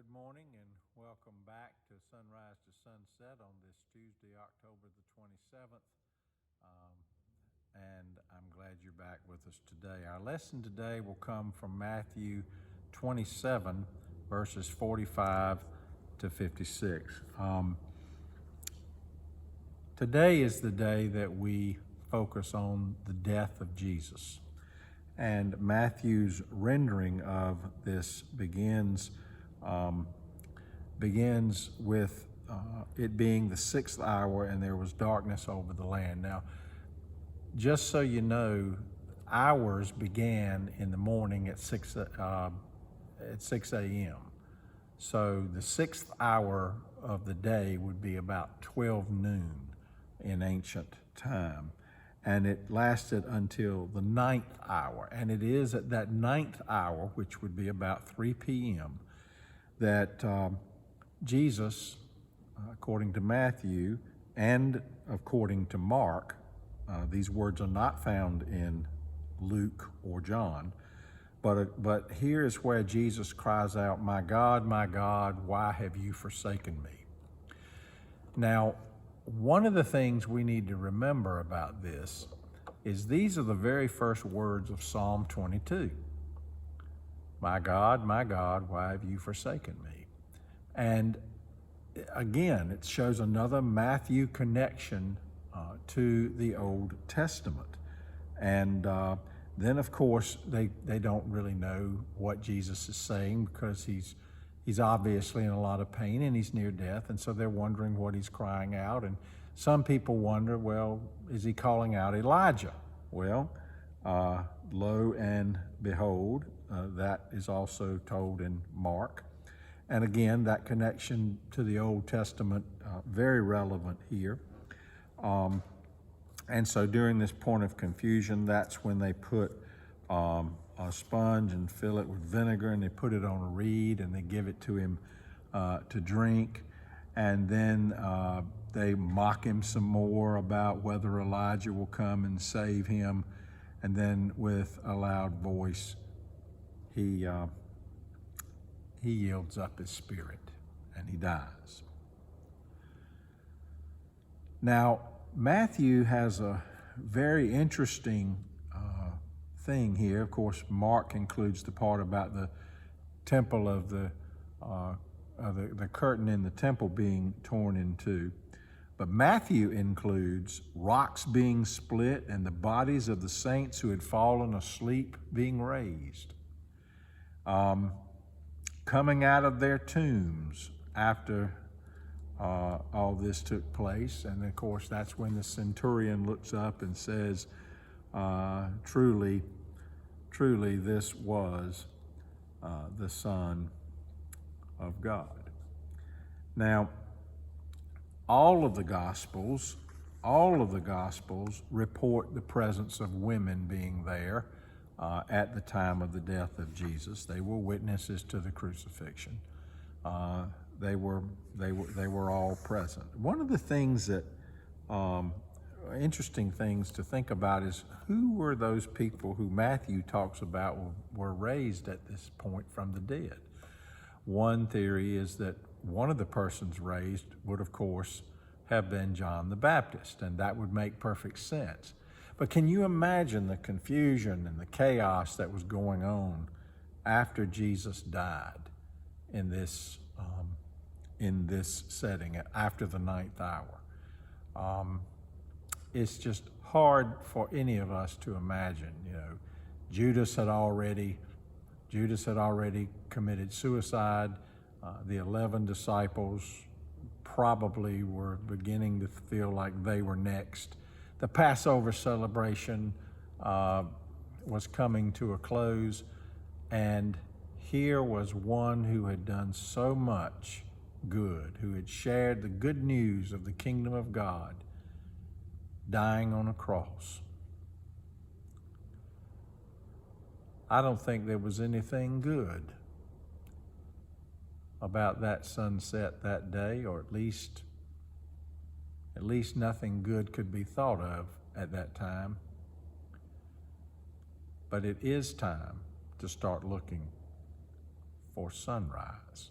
good morning and welcome back to Sunrise to Sunset on this Tuesday, October the 27th. And I'm glad you're back with us today. Our lesson today will come from Matthew 27, verses 45 to 56. Today is the day that we focus on the death of Jesus. And Matthew's rendering of this begins with it being the sixth hour and there was darkness over the land. Now, just so you know, hours began in the morning at 6 a.m. So the sixth hour of the day would be about 12 noon in ancient time. And it lasted until the ninth hour. And it is at that ninth hour, which would be about 3 p.m., that Jesus, according to Matthew and according to Mark, these words are not found in Luke or John, but here is where Jesus cries out, my God, why have you forsaken me?" Now, one of the things we need to remember about this is these are the very first words of Psalm 22. My God, why have you forsaken me? And again, it shows another Matthew connection to the Old Testament. And then, of course, they don't really know what Jesus is saying because he's obviously in a lot of pain and he's near death, and so they're wondering what he's crying out. And some people wonder, well, is he calling out Elijah? Well, lo and behold, that is also told in Mark. And again, that connection to the Old Testament, very relevant here. And so during this point of confusion, that's when they put a sponge and fill it with vinegar, and they put it on a reed and they give it to him to drink. And then they mock him some more about whether Elijah will come and save him. And then with a loud voice, he yields up his spirit and he dies. Now, Matthew has a very interesting thing here. Of course, Mark includes the part about the temple of the curtain in the temple being torn in two. But Matthew includes rocks being split and the bodies of the saints who had fallen asleep being raised. Coming out of their tombs after all this took place. And of course, that's when the centurion looks up and says, truly, this was the Son of God. Now, all of the Gospels report the presence of women being there at the time of the death of Jesus. They were witnesses to the crucifixion. They were all present. One of the things that interesting things to think about is who were those people who Matthew talks about were raised at this point from the dead. One theory is that one of the persons raised would, of course, have been John the Baptist, and that would make perfect sense. But can you imagine the confusion and the chaos that was going on after Jesus died in this setting, after the ninth hour? It's just hard for any of us to imagine. You know, Judas had already committed suicide. The 11 disciples probably were beginning to feel like they were next. The Passover celebration was coming to a close, and here was one who had done so much good, who had shared the good news of the kingdom of God, dying on a cross. I don't think there was anything good about that sunset that day, or at least nothing good could be thought of at that time. But it is time to start looking for sunrise.